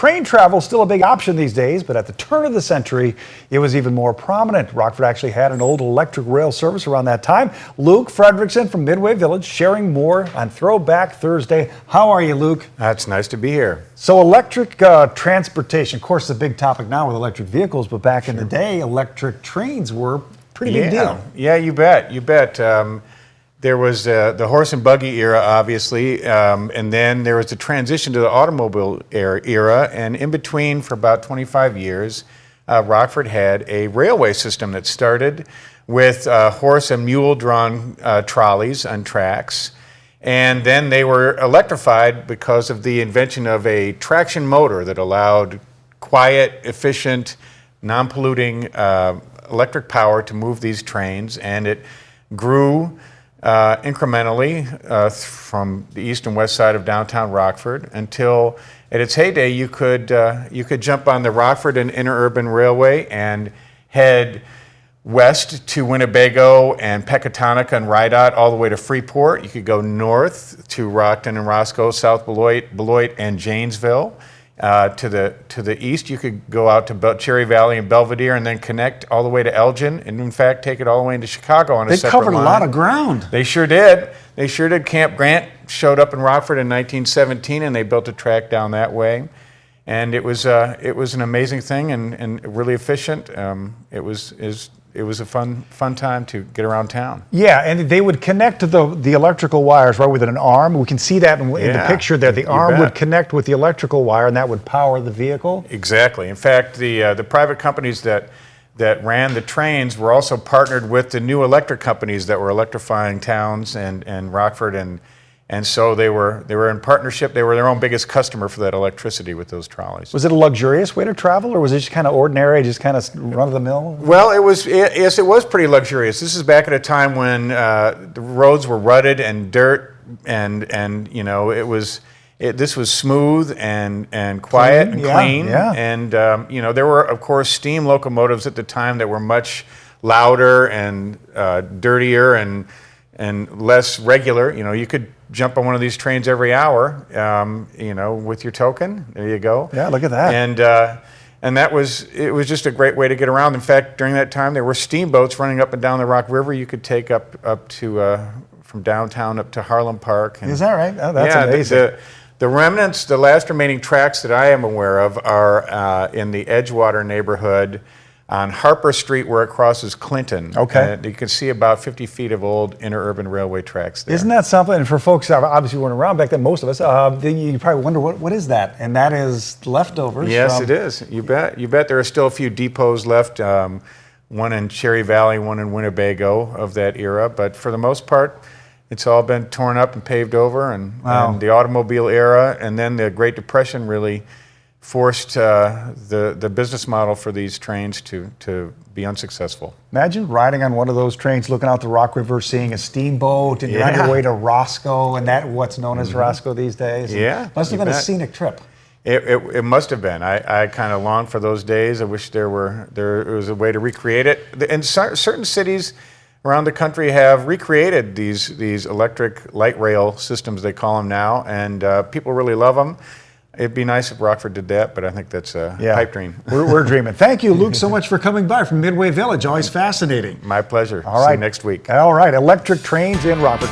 train travel is still a big option these days, but at the turn of the century, it was even more prominent. Rockford actually had an old electric rail service around that time. Luke Fredrickson from Midway Village sharing more on Throwback Thursday. How are you, Luke? It's nice to be here. So electric transportation, of course, is a big topic now with electric vehicles, but back in the day, electric trains were a pretty big deal. Yeah, you bet. There was the horse and buggy era, obviously, and then there was the transition to the automobile era, and in between, for about 25 years, Rockford had a railway system that started with horse and mule-drawn trolleys on tracks, and then they were electrified because of the invention of a traction motor that allowed quiet, efficient, non-polluting electric power to move these trains, and it grew incrementally from the east and west side of downtown Rockford until at its heyday you could jump on the Rockford and Interurban Railway and head west to Winnebago and Pecatonica and Rydot all the way to Freeport. You could go north to Rockton and Roscoe, South Beloit and Janesville. To the east, you could go out to Cherry Valley and Belvedere and then connect all the way to Elgin, and in fact take it all the way into Chicago on a separate line. They covered a lot of ground. They sure did. They sure did. Camp Grant showed up in Rockford in 1917, and they built a track down that way, and it was an amazing thing and really efficient. It was a fun time to get around town. Yeah, and they would connect to the electrical wires, right, with an arm. We can see that in the picture there. The arm would connect with the electrical wire, and that would power the vehicle. Exactly. In fact, the private companies that ran the trains were also partnered with the new electric companies that were electrifying towns and Rockford, and so they were in partnership. They were their own biggest customer for that electricity with those trolleys. Was it a luxurious way to travel, or was it just kind of ordinary, just kind of run-of-the-mill? Well, yes, it was pretty luxurious. This is back at a time when the roads were rutted and dirt, and this was smooth and quiet and clean. Yeah. And there were, of course, steam locomotives at the time that were much louder and dirtier and less regular. You could jump on one of these trains every hour, with your token. There you go. Yeah, look at that. And it was just a great way to get around. In fact, during that time, there were steamboats running up and down the Rock River. You could take up to from downtown up to Harlem Park. Is that right? Oh, that's amazing. The remnants, the last remaining tracks that I am aware of are in the Edgewater neighborhood on Harper Street where it crosses Clinton. Okay. You can see about 50 feet of old interurban railway tracks there. Isn't that something? And for folks that obviously weren't around back then, most of us, you probably wonder, what is that? And that is leftovers. Yes, it is. You bet. There are still a few depots left, one in Cherry Valley, one in Winnebago of that era. But for the most part, it's all been torn up and paved over. And the automobile era and then the Great Depression really forced the business model for these trains to be unsuccessful. Imagine riding on one of those trains, looking out the Rock River, seeing a steamboat, and you're on your way to Roscoe, and that what's known as Roscoe these days. Yeah, must have been a scenic trip. It must have been. I kind of long for those days. I wish there was a way to recreate it. And certain cities around the country have recreated these electric light rail systems, they call them now, and people really love them. It'd be nice if Rockford did that, but I think that's a pipe dream. We're dreaming. Thank you, Luke, so much for coming by from Midway Village. Always fascinating. My pleasure. All right. See you next week. All right. Electric trains in Rockford.